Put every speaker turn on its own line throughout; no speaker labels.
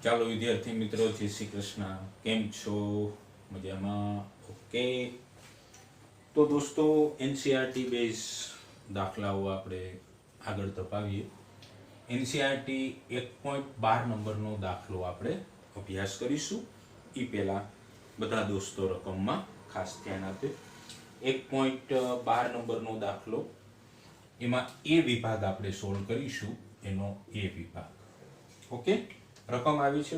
ચાલો વિદ્યાર્થી મિત્રો, જય શ્રી કૃષ્ણ. કેમ છો? મજામાં? ઓકે. તો દોસ્તો, એનસીઆરટી બેઝ દાખલાઓ આપણે આગળ તપાવીએ. એનસીઆરટી 1.12 નંબરનો દાખલો આપણે અભ્યાસ કરીશું. એ પહેલા બધા દોસ્તો રકમમાં ખાસ ધ્યાન આપે. 1.12 નંબરનો દાખલો, એમાં એ વિભાગ આપણે સોલ્વ કરીશું. એનો એ વિભાગ. ઓકે. રકમ આવી છે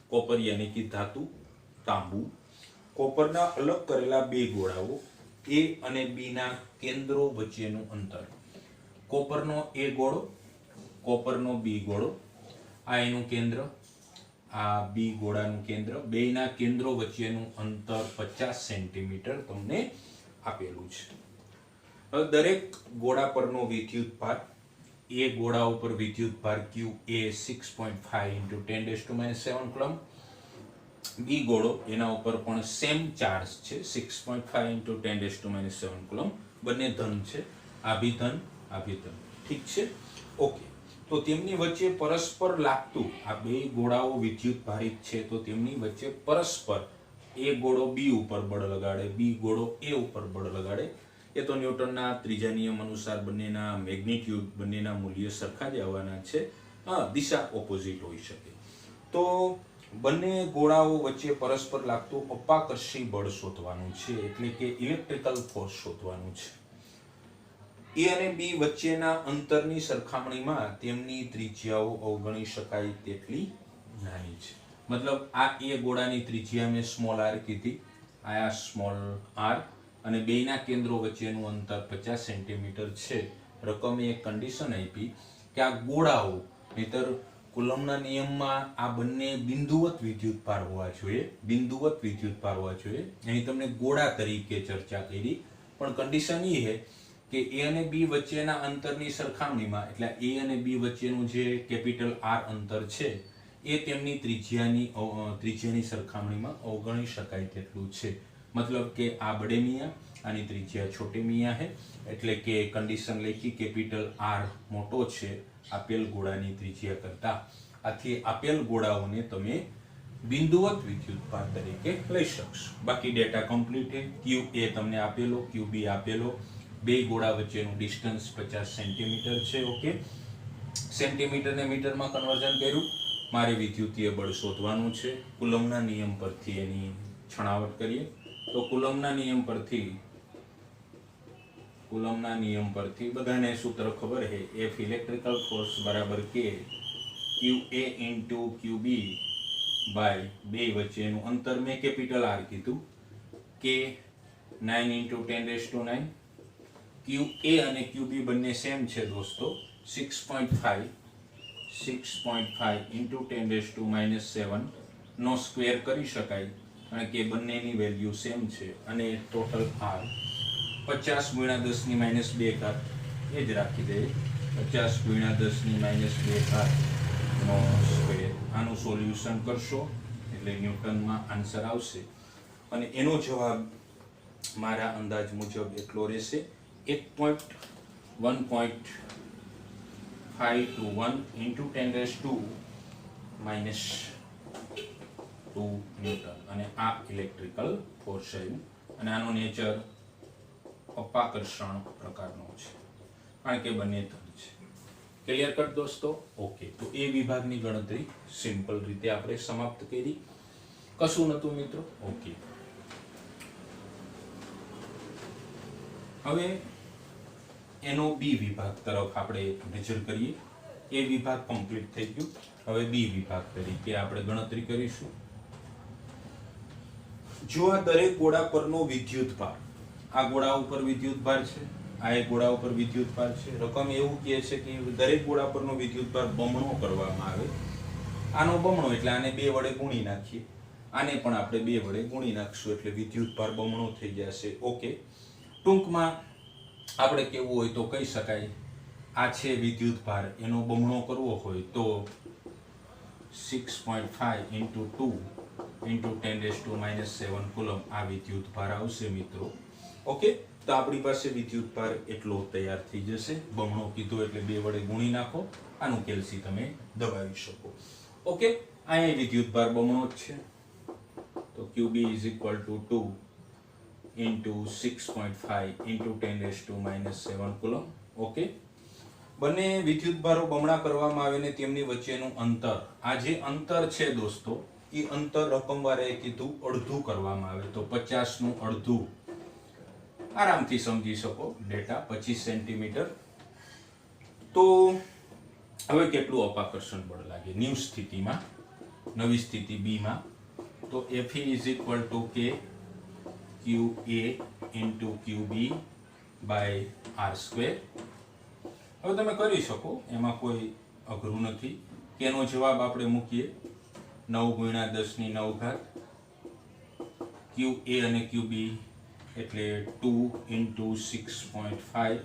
કોપર યાની કે ધાતુ, તાંબુ. કોપરના અલગ કરેલા બે ગોળાઓ એ અને બી ના કેન્દ્રો વચ્ચેનું અંતર. કોપરનો એ ગોળો, કોપરનો બી ગોળો, આ એનું કેન્દ્ર, આ બી ગોળાનું કેન્દ્ર, બેના કેન્દ્રો વચ્ચેનું અંતર 50 સેન્ટીમીટર તમને આપેલું છે. હવે દરેક ગોળા પરનો વિદ્યુતભાર, એ ગોળા ઉપર વિદ્યુતભાર Q એ 6.5 × 10⁻⁷ કુલમ. બી ગોળો, એના ઉપર પણ સેમ ચાર્જ છે, 6.5 × 10⁻⁷ કુલમ. બંને ધન છે, આ ભી ધન, આ ભી ધન. ઠીક છે? ઓકે. તો તેમની વચ્ચે પરસ્પર લાગતું, આ બે ગોળાઓ વિદ્યુતભારિત છે, તો તેમની વચ્ચે પરસ્પર એ ગોળો બી ઉપર બળ લગાડે, બી ગોળો એ ઉપર બળ લગાડે. એ તો ન્યૂટનના ત્રીજા નિયમ અનુસાર બંનેના મેગ્નિટ્યુડ, બંનેના મૂલ્ય સરખા જ આવવાના છે. દિશા ઓપોઝિટ હોઈ શકે. તો બંને ગોળાઓ વચ્ચે પરસ્પર લાગતું અપાકર્ષી બળ શોધવાનું છે, એટલે કે ઇલેક્ટ્રિકલ ફોર્સ શોધવાનું છે. એ અને બી વચ્ચેના અંતરની સરખામણીમાં તેમની ત્રિજ્યાઓ અવગણી શકાય તેટલી નાની છે. મતલબ આ એ ગોળાની ત્રિજ્યા મેં સ્મોલ આર કીધી, આ સ્મોલ આર, અને બેના કેન્દ્રો વચ્ચેનું અંતર 50 સેન્ટીમીટર છે. રકમે એક કન્ડિશન આપી કે આ ગોળાઓ, નહીતર કુલમના નિયમમાં આ બંને બિંદુવત વિદ્યુતભાર હોવા જોઈએ, બિંદુવત વિદ્યુતભાર હોવા જોઈએ. અહીં તમને ગોળા તરીકે ચર્ચા કરી, પણ કન્ડિશન એ છે કે એ અને બી વચ્ચેના અંતરની સરખામણીમાં, એટલે એ અને બી વચ્ચેનું જે કેપિટલ આર અંતર છે, એ તેમની ત્રિજ્યાની સરખામણીમાં અવગણી શકાય તેટલું છે. मतलब કે આ બડે મિયા, આની ત્રિજ્યા છોટે મિયા है, એટલે કે કન્ડિશન લખી કેપિટલ આર મોટો છે આપેલ ગોળાની ત્રિજ્યા કરતા. આથી આપેલ ગોળાઓને તમે બિંદુવત વિદ્યુતભાર તરીકે લઈ શકશો. બાકી ડેટા કમ્પ્લીટ છે. ક્યુ એ તમને આપેલો, ક્યુ બી આપેલો, બે ગોળા વચ્ચેનું ડિસ્ટન્સ 50 સેન્ટીમીટર છે. ઓકે. સેન્ટીમીટર ને મીટરમાં કન્વર્ઝન કર્યું. મારે વિદ્યુતીય બળ શોધવાનું છે. કુલમના નિયમ પરથી એની છણાવટ કરીએ. તો કુલમના નિયમ પરથી બધાને સૂત્ર ખબર છે. F ઇલેક્ટ્રિકલ ફોર્સ બરાબર કે QA × QB બાય બે વચ્ચેનું અંતર મેં કેપિટલ આર કીધું, કે 9 × 10⁹. QA અને QB બંને સેમ છે દોસ્તો, 6.5 × 10⁻⁷ નો સ્ક્વેર કરી શકાય, અને કે બંનેની વેલ્યુ સેમ છે. અને ટોટલ આર 50 × 10⁻², એ જ રાખી દે, 50 × 10⁻² નો સ્ક્વેર. આનું સોલ્યુશન કરશો એટલે ન્યૂટનમાં આન્સર આવશે, અને એનો જવાબ મારા અંદાજ મુજબ એટલો રહેશે, 1.5 to 1 × 10⁻²ન્યૂટન. અને આ ઇલેક્ટ્રિકલ ફોર્સ આવ્યું, અને આનો નેચર અપાકર્ષણ પ્રકારનો છે, કારણ કે બંને ધન છે. ક્લિયર કટ દોસ્તો? ઓકે. તો એ વિભાગની ગણતરી સિમ્પલ રીતે આપણે સમાપ્ત કરી. કશું નતું મિત્રો. ઓકે. હવે એનો બી વિભાગ તરફ આપણે નજર કરીએ. એ વિભાગ કમ્પ્લીટ થઈ ગયું. હવે બી વિભાગ તરીકે આપણે ગણતરી કરીશું. જો આ દરેક ગોળા પરનો વિદ્યુતભાર, આ ગોળા ઉપર વિદ્યુતભાર છે, આ એક ગોળા ઉપર વિદ્યુતભાર છે. રકમ એવું કહે છે કે દરેક ગોળા પરનો વિદ્યુતભાર બમણો કરવામાં આવે. આનો બમણો એટલે આને 2 વડે ગુણી નાખીએ, આને પણ આપણે 2 વડે ગુણી નાખશું, એટલે વિદ્યુતભાર બમણો થઈ જશે. ઓકે. ટૂંકમાં આપણે કેવું હોય તો કહી શકાય, આ છે વિદ્યુતભાર, એનો બમણો કરવો હોય તો 6.5 × 2 × 10⁻⁷ કુલમ આ વિદ્યુતભાર આવશે મિત્રો. ઓકે. તો આપણી પાસે વિદ્યુતભાર એટલો તૈયાર થઈ જશે. બમણો કીધો એટલે 2 વડે ગુણી નાખો, આનું કેલ્સી તમે દબાવી શકો. ઓકે, અહીંયા વિદ્યુતભાર બમણો જ છે, તો QB is equal two 2 into 6.5 into 10⁻⁻7 coulomb. Okay, બંને વિદ્યુતભારો બમણા કરવામાં આવે ને તેમની વચ્ચેનું અંતર, આ જે અંતર છે દોસ્તો, એ અંતર રકમવારે કીધું અડધું કરવામાં આવે, તો 50 નું અડધું, આરામથી સમજી શકો ડેટા 25 સેન્ટીમીટર. તો હવે કેટલું અપાકર્ષણ બળ લાગે ન્યૂ સ્થિતિમાં, નવી સ્થિતિ B માં, તો Fe is equal to K QA into QB by R². હવે તમે કરી શકો, એમાં કોઈ અઘરું નથી. કેનો જવાબ આપણે મૂકીએ 9 × 10⁹. QA અને QB એટલે 2 ઇન્ટુ 6.5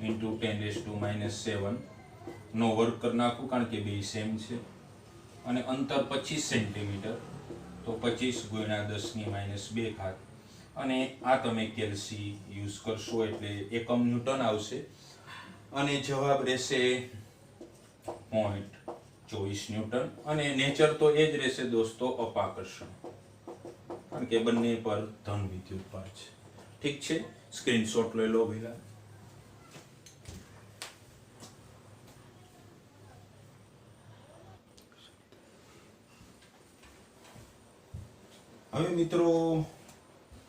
ઇન્ટુ 10⁻⁷ નો વર્ગ કરી નાખું, કારણ કે બે સેમ છે, અને અંતર 25 સેન્ટીમીટર, તો 25 × 10⁻², અને આ તમે કેલ્સી યુઝ કરશો એટલે એકમ ન્યૂટન આવશે, અને જવાબ રહેશે 0.24 ન્યૂટન. અને નેચર તો એ જ રહેશે દોસ્તો, અપાકર્ષણ, કારણ કે બંને પર ધન વિદ્યુતભાર છે. ઠીક છે, સ્ક્રીનશોટ લઈ લો પહેલા. હવે મિત્રો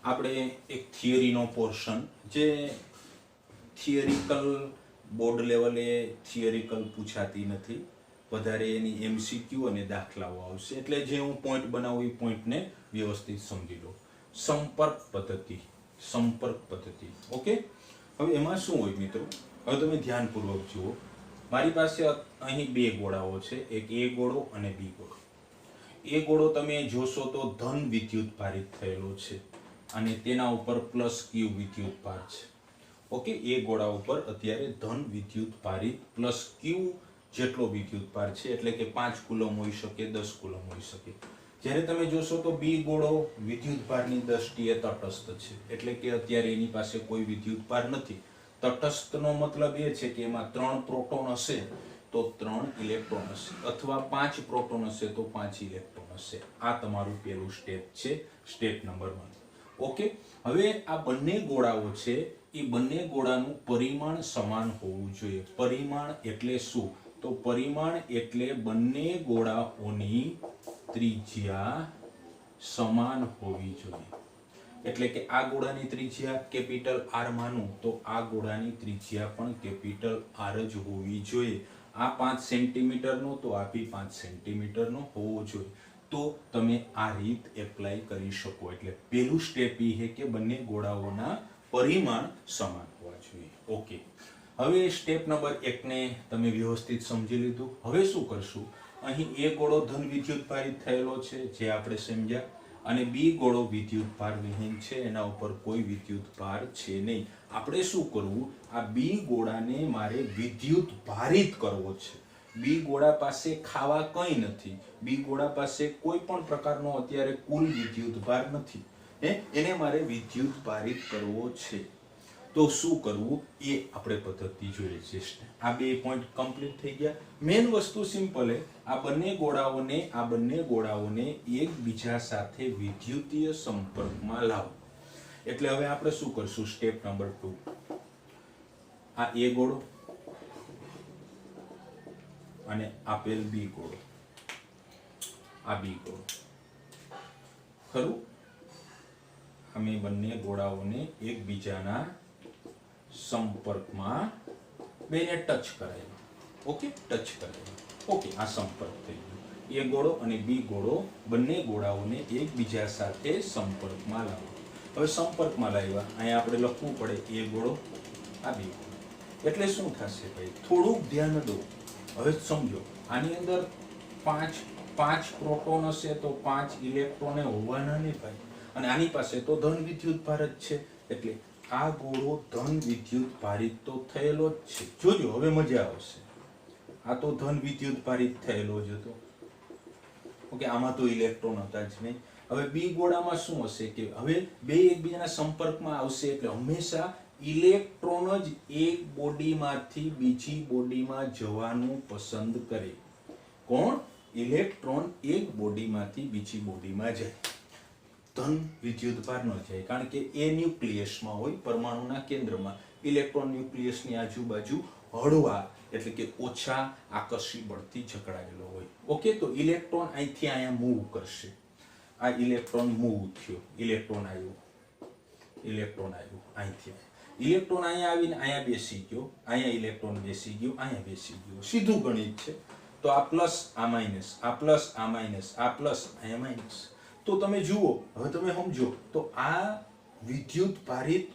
આપણે એક થિયરીનો પોર્શન, જે થિયરિકલ બોર્ડ લેવલે થિયરિકલ પૂછાતી નથી, વધારે એની MCQ અને દાખલાઓ આવશે, એટલે જે હું પોઈન્ટ બનાવું એ પોઈન્ટને વ્યવસ્થિત સમજી લો. સંપર્ક પદ્ધતિ. ઓકે, હવે એમાં શું હોય મિત્રો, હવે તમે ધ્યાનપૂર્વક જુઓ. મારી પાસે અહીં બે ગોળાઓ છે, એક A ગોળો અને B ગોળો. A ગોળો તમે જોશો તો ધન વિદ્યુત ભારિત થયેલો છે, અને તેના ઉપર પ્લસ Q વિદ્યુત ભાર છે. ઓકે, A ગોળા ઉપર અત્યારે ધન વિદ્યુત ભારિત પ્લસ Q જેટલો વિદ્યુત ભાર છે, એટલે કે 5 કુલમ હોઈ શકે, 10 કુલમ હોઈ શકે. જ્યારે તમે જોશો તો B ગોળો વિદ્યુત ભારની દ્રષ્ટિએ તટસ્થ છે, એટલે કે અત્યારે એની પાસે કોઈ વિદ્યુત ભાર નથી. તટસ્થનો મતલબ એ છે કે એમાં 3 પ્રોટોન હશે તો 3 ઇલેક્ટ્રોન હશે, અથવા 5 પ્રોટોન હશે તો 5 ઇલેક્ટ્રોન હશે. આ તમારું પહેલું સ્ટેપ છે, સ્ટેપ નંબર 1. ઓકે, હવે આ બંને ગોળાઓ છે, એ બંને ગોળાનું પરિમાણ સમાન હોવું જોઈએ. પરિમાણ એટલે શું? તો પરિમાણ એટલે બંને ગોળાઓની ત્રિજ્યા સમાન હોવી જોઈએ. એટલે કે આ ગોળાની ત્રિજ્યા કેપિટલ R માનું તો આ ગોળાની ત્રિજ્યા પણ કેપિટલ R જ હોવી જોઈએ. આ 5 સેન્ટીમીટરનો તો આ બી 5 સેન્ટીમીટરનો હોવો જોઈએ. તો તમે આ રીત એપ્લાય કરી શકો. એટલે પહેલું સ્ટેપ એ છે કે બંને ગોળાઓના પરિમાણ સમાન હોવા જોઈએ. ઓકે, હવે સ્ટેપ નંબર 1 ને તમે વ્યવસ્થિત સમજી લીધું. હવે શું કરશું? અહીં A ગોળો ધન વિદ્યુત ભારિત થયેલો છે, જે આપણે સમજ્યા, અને B ગોળો વિદ્યુત ભાર વિહીન છે, એના ઉપર કોઈ વિદ્યુત ભાર છે નહીં. આપણે શું કરવું? આ B ગોળાને મારે વિદ્યુત ભારિત કરવો છે. B ગોળા પાસે ખાવા કંઈ નથી. B ગોળા પાસે કોઈ પણ પ્રકારનો અત્યારે કુલ વિદ્યુત ભાર નથી. એને મારે વિદ્યુત ભારિત કરવો છે. તો શું કરવું એ આપણે પદ્ધતિ જોઈએ છે. આ બે પોઈન્ટ કમ્પ્લીટ થઈ ગયા. મેઇન વસ્તુ સિમ્પલ છે, આ બંને ગોળાઓને એકબીજા સાથે વિદ્યુતીય સંપર્કમાં લાવો. એટલે હવે આપણે શું કરશું? સ્ટેપ નંબર 2, આ A ગોળો અને આપેલ B ગોળો, આ B ગોળો, ખરું? અમે બંને ગોળાઓને એકબીજાના સંપર્કમાં બેને ટચ કરાવ્યા. ઓકે, ટચ કરાવ્યા. ઓકે, આ સંપર્ક થઈ ગયો. A ગોળો અને B ગોળો, બંને ગોળાઓને એકબીજા સાથે સંપર્કમાં લાવો. હવે સંપર્કમાં લાવ્યા, અહીંયા આપણે લખવું પડે A ગોળો, આ B ગોળો. એટલે શું થશે ભાઈ? થોડુંક ધ્યાન દો. હવે સમજો, આની અંદર 5 પ્રોટોન હશે તો 5 ઇલેક્ટ્રોન હોવાના ને ભાઈ, અને આની પાસે તો ધન વિદ્યુત ભાર જ છે, એટલે આ ગોળો ધન વિદ્યુત ભારિત તો થયેલો જ છે. જોજો, હવે મજા આવશે. આ તો ધન વિદ્યુત ભારિત થયેલો જ હતો. ઓકે, આમાં તો ઇલેક્ટ્રોન હતા જ નહીં. હવે B ગોળામાં શું હશે કે હવે બે એકબીજાના સંપર્કમાં આવશે, એટલે હંમેશા ઇલેક્ટ્રોન જ એક બોડીમાંથી બીજી બોડીમાં જવાનું પસંદ કરે. કોણ? ઇલેક્ટ્રોન એક બોડીમાંથી બીજી બોડીમાં જાય, ધન વિદ્યુતભાર ન જાય, કારણ કે એ ન્યુક્લિયસમાં હોય, પરમાણુના કેન્દ્રમાં. ઇલેક્ટ્રોન ન્યુક્લિયસની આજુબાજુ હળવા એટલે કે ઓછા આકર્ષી બળથી જકડાયેલો હોય. ઓકે, તો ઇલેક્ટ્રોન અહીંથી અહીંયા મૂવ કરશે. આ ઇલેક્ટ્રોન મૂવ થયો, ઇલેક્ટ્રોન આવ્યો અહીંથી. ઇલેક્ટ્રોન અહીંયા આવીને અહીંયા બેસી ગયો, અહીંયા ઇલેક્ટ્રોન બેસી ગયો, અહીંયા બેસી ગયો. સીધું ગણિત છે. તો આ પ્લસ, આ માઇનસ, આ પ્લસ, આ માઇનસ, આ પ્લસ, અહીંયા માઇનસ. તો તમે જુઓ, હવે તમે સમજો, તો આ વિદ્યુત ભારિત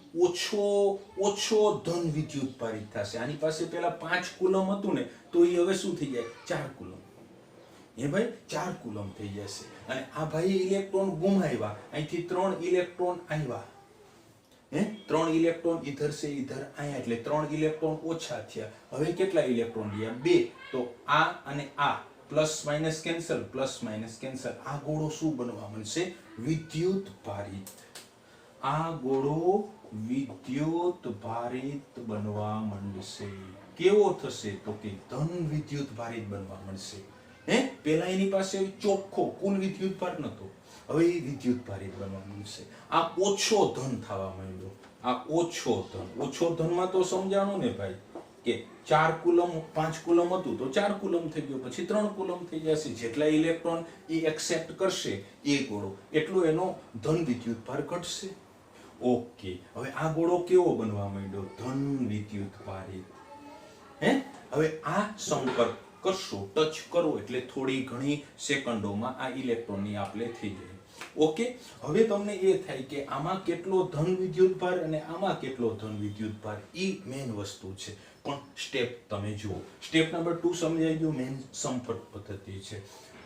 ઓછો ધન વિદ્યુત ભારિત થશે. આની પાસે પેલા 5 કુલમ હતું ને, તો એ હવે શું થઈ જાય? 4 કુલમ. એ ભાઈ 4 કુલમ થઈ જશે. અને આ ભાઈ ઇલેક્ટ્રોન ગુમાવ્યા, અહીંથી 3 ઇલેક્ટ્રોન આવ્યા. 3 ઇલેક્ટ્રોન ઇધર સે ઇધર આયા, એટલે 3 ઇલેક્ટ્રોન ઓછા થયા. હવે કેટલા ઇલેક્ટ્રોન રહ્યા? 2. તો આ અને આ plus minus cancel, plus minus cancel. આ ગોળો શું બનવા માંડશે? વિદ્યુત ભારિત. આ ગોળો વિદ્યુત ભારિત બનવા માંડશે. કેવો થશે? તો કે ધન વિદ્યુત ભારિત બનવા માંડશે. પેલા એની પાસે ચોખ્ખો કુલ વિદ્યુત ભાર નતો, હવે એ વિદ્યુત ભારિત બનવા માંડશે. આ ઓછો ધન થવા માંડ્યો. આ ઓછો ધનમાં તો સમજાણું ને ભાઈ કે 4 કુલમ 5 કુલમ હતું તો 4 કુલમ થઈ ગયો, પછી 3 કુલમ થઈ જશે. જેટલા ઇલેક્ટ્રોન એ એક્સેપ્ટ કરશે એ ગોળો, એટલો એનો ધન વિદ્યુત ભાર ઘટશે. ઓકે, હવે આ ગોળો કેવો બનવા માંડ્યો? ધન વિદ્યુત ભારિત. હવે આ સંપર્ક કરશો, ટચ કરો એટલે થોડી ઘણી સેકન્ડોમાં આ ઇલેક્ટ્રોનની આપલે થઈ જાય. ઓકે, હવે તમને એ થાય કે આમાં કેટલો ધન વિદ્યુત ભાર અને આમાં કેટલો ધન વિદ્યુત ભાર, એ મેઇન વસ્તુ છે. પણ સ્ટેપ તમે જુઓ, સ્ટેપ નંબર 2 સમજાઈ ગયું. મેઇન સંપર્ક પદ્ધતિ છે.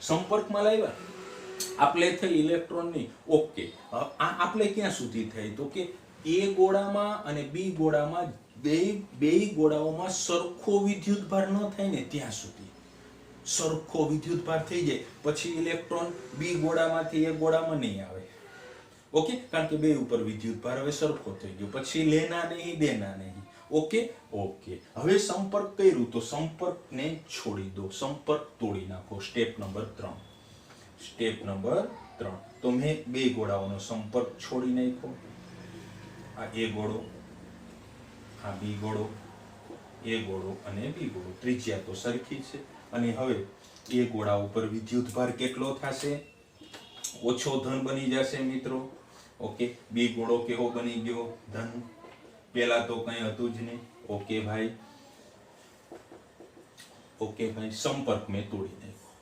સંપર્કમાં લાવ્યા, આપલે થઈ ઇલેક્ટ્રોનની. ઓકે, આ આપલે ક્યાં સુધી થઈ? તો કે એ ગોળામાં અને બી ગોળામાં બે ગોળાઓમાં સરખો વિદ્યુત ભાર ન થાય ને ત્યાં સુધી. સરખો વિદ્યુત ભાર થઈ જાય પછી ઇલેક્ટ્રોન બી ગોળામાંથી એ ગોળામાં નહીં આવે. ઓકે, કારણ કે બે ઉપર વિદ્યુત ભાર હવે સરખો થઈ ગયો, પછી લેના નહીં દેના નહીં. ઓકે, હવે સંપર્ક કર્યું તો સંપર્કને છોડી દો, સંપર્ક તોડી નાખો. Step number 3. તો મેં બે ગોળાઓનો સંપર્ક છોડી નાખ્યો. આ એ ગોળો, આ બી ગોળો, એ ગોળો અને બી ગોળો. ત્રિજ્યા તો સરખી છે. અને હવે એ ગોળા ઉપર વિદ્યુત ભાર કેટલો થશે? ઓછો ધન બની જશે મિત્રો. ઓકે, બી ગોળો કેવો બની ગયો? ધન. પેલા તો કઈ હતું જ નહીં. ઓકે ભાઈ, સંપર્ક મેં તોડી નાખ્યો.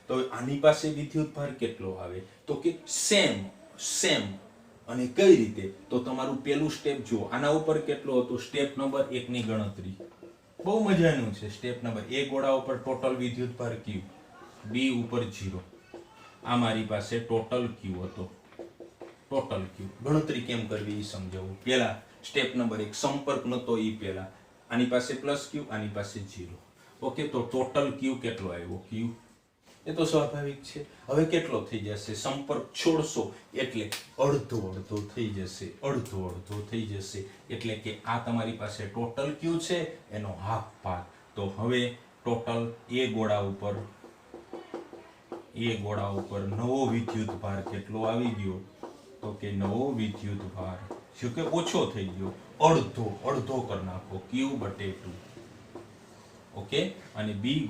તો આની પાસે વિદ્યુત ભાર કેટલો આવે? તો કે સેમ. અને કઈ રીતે? તો તમારું પેલું સ્ટેપ જુઓ, આના ઉપર કેટલો હતો? સ્ટેપ નંબર 1 ની ગણતરી બહુ મજાનું છે. સ્ટેપ નંબર 1, ગોળા ઉપર ટોટલ વિદ્યુત ભાર Q, બી ઉપર 0. આ મારી પાસે ટોટલ Q હતો. ટોટલ Q ગણતરી કેમ કરવી એ સમજાવું. પેલા સ્ટેપ નંબર 1, સંપર્ક નતો ઈ પેલા. આની પાસે પ્લસ Q, આની પાસે 0. ઓકે, તો ટોટલ Q કેટલો આવ્યો? Q એ તો સ્વાભાવિક છે. હવે કેટલો થઈ જશે? સંપર્ક છોડશો એટલે અડધો થઈ જશે. એટલે કે આ તમારી પાસે ટોટલ Q છે, એનો હાફ ભાગ. તો હવે ટોટલ એ ગોળા ઉપર નવો વિદ્યુત ભાર કેટલો આવી ગયો? તો કે નવો વિદ્યુત ભાર જો કે ઓછો થઈ ગયો, અડધો કરી નાખો, Q/2. ઓકે, અને બી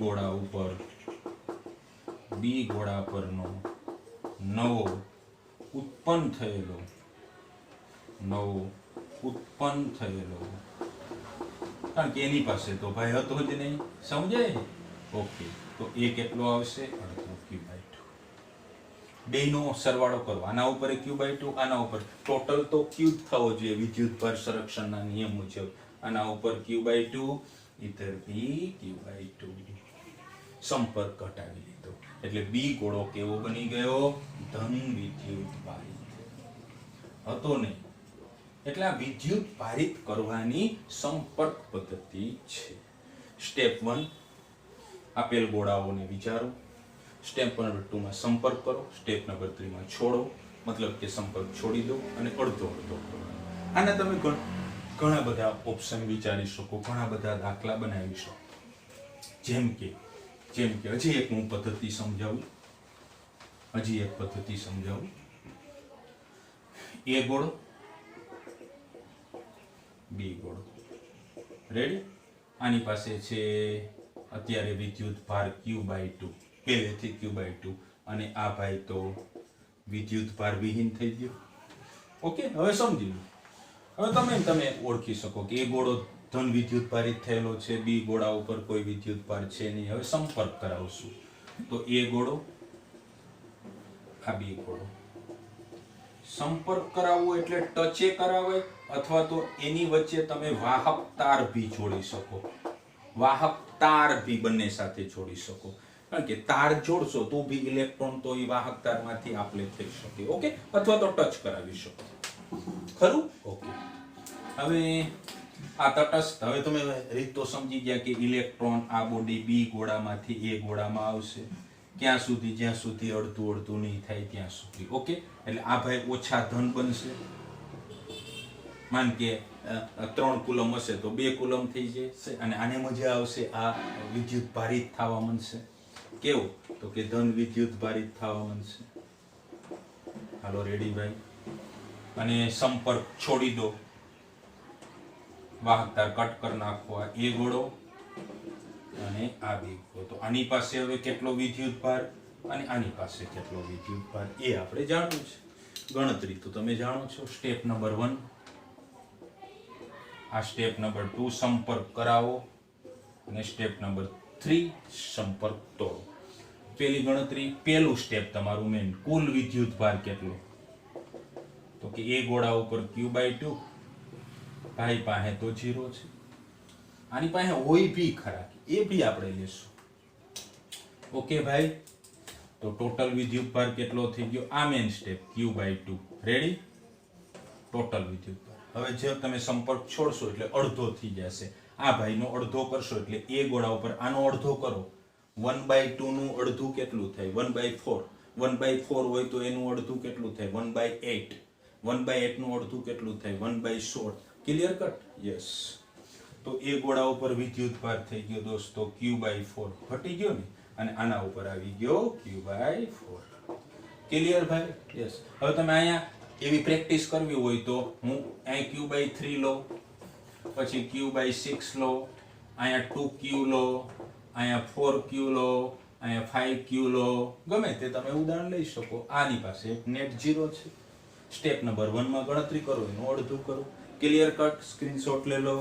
ગોળા પરનો નવો ઉત્પન્ન થયેલો કારણ કે એની પાસે તો ભાઈ હતો જ નહીં. સમજાય? ઓકે, તો એ કેટલો આવશે? અડધો Q/2. બેયનો સરવાળો કરો. આના ઉપર Q/2, આના ઉપર ટોટલ તો Q જ થવો જોઈએ વિદ્યુત ભાર સંરક્ષણના નિયમ મુજબ. આના ઉપર Q/2, ઇધર બી Q/2. સંપર્ક ઘટાડી લીધો એટલે બી ગોળો કેવો બની ગયો? ધન વિદ્યુત ભારિત હતો નહીં. એટલે આ વિદ્યુત ભારિત કરવાની સંપર્ક પદ્ધતિ છે. સ્ટેપ 1, આપેલ ગોળાઓને વિચારો. સ્ટેપ નંબર 2 માં સંપર્ક કરો. સ્ટેપ નંબર 3 માં છોડો, મતલબ કે સંપર્ક છોડી દો અને અડધો કરો. આના તમે ઘણા બધા ઓપ્શન વિચારી શકો, ઘણા બધા દાખલા બનાવી શકો. જેમ કે જેમ કે હજી એક હું પદ્ધતિ સમજાવું, એ ગોળો, બી ગોળો, રેડી. આની પાસે છે અત્યારે વિદ્યુત ભાર Q/2, પહેલેથી Q/2, અને આ ભાઈ તો વિદ્યુત ભાર વિહીન થઈ ગયો. ઓકે, હવે સમજી લો. હવે તમે ઓળખી શકો કે એ ગોળો ધન વિદ્યુત ભારિત થયેલો છે, બી ગોળા ઉપર કોઈ વિદ્યુત ભાર છે નહીં. હવે સંપર્ક કરાવશું તો એ ગોળો, આ બી ગોળો. સંપર્ક કરાવવો એટલે ટચે કરાવાય, અથવા તો એની વચ્ચે તમે વાહક તાર ભી જોડી શકો. વાહક તાર ભી બંને સાથે જોડી શકો, કારણ કે તાર જોડશો તો ભી ઇલેક્ટ્રોન તો એ વાહક તારમાંથી આપલે થઈ શકે. ઓકે, અથવા તો ટચ કરાવી શકો. ખરું? ઓકે. હવે આ તટસ્થ, હવે તમે રીત તો સમજી ગયા કે ઇલેક્ટ્રોન આ બોડી બી ગોળામાંથી એ ગોળામાં આવશે. ક્યાં સુધી? જ્યાં સુધી અડધું નહીં થાય ત્યાં સુધી. ઓકે, એટલે આ ભાઈ ઓછા ધન બનશે. માન કે 3 કુલમ હશે તો 2 કુલમ થઈ જશે, અને આને મજા આવશે, આ વિદ્યુત ભારિત થવા માંડશે. કેવું? તો કે ધન વિદ્યુત ભારિત થવા માંડશે. હાલો રેડી ભાઈ. અને સંપર્ક છોડી દો, વાહક તાર કટ કરી નાખો. આ એ ગોળો અને આ બી ગોળો. તો આની પાસે હવે કેટલો વિદ્યુત ભાર અને આની પાસે કેટલો વિદ્યુત ભાર એ આપણે જાણવું છે. ગણતરી તો તમે જાણો છો. સ્ટેપ નંબર 1, આ સ્ટેપ નંબર 2 સંપર્ક કરાવો, અને સ્ટેપ નંબર 3 સંપર્ક તોડો. પેલી ગણતરી, પેલું સ્ટેપ તમારું મેન, કુલ વિદ્યુત ભાર કેટલો? તો કે એ ગોળા ઉપર Q/2, ભાઈ પાસે તો 0 છે. આની પાસે હોય ભી ખરા, એ ભી આપણે લેશું. ઓકે ભાઈ, તો ટોટલ વિદ્યુત ભાર કેટલો થઈ ગયો? આ main step Q/2. Ready? Total વિદ્યુત ભાર. હવે જે તમે સંપર્ક છોડશો એટલે અડધો થઈ જશે. આ ભાઈનો અડધો કરશો એટલે એ ગોળા ઉપર આનો અડધો કરો. 1/2 નું અડધું કેટલું થાય? 1/4. 1/4 હોય તો એનું અડધું કેટલું થાય? 1/8. 1/8 નું અડધું કેટલું થાય? 1/16. Clear cut? યસ. તો એ ગોળા ઉપર વિદ્યુત ભાર થઈ ગયો દોસ્તો Q/4. ઘટી ગયો ને, અને આના ઉપર આવી ગયો Q/4. ક્લિયર ભાઈ? યસ. હવે તમે અહીંયા એવી પ્રેક્ટિસ કરવી હોય તો હું અહીં Q/3 લો, પછી Q/6 લો, અહીંયા 2Q લો, અહીંયા 4Q લો, અહીંયા 5Q લો, ગમે તે તમે ઉદાહરણ લઈ શકો. આની પાસે નેટ 0 છે. સ્ટેપ નંબર 1 માં ગણતરી કરો, એનું અડધું કરો. Clear cut? સ્ક્રીનશોટ લઈ લો.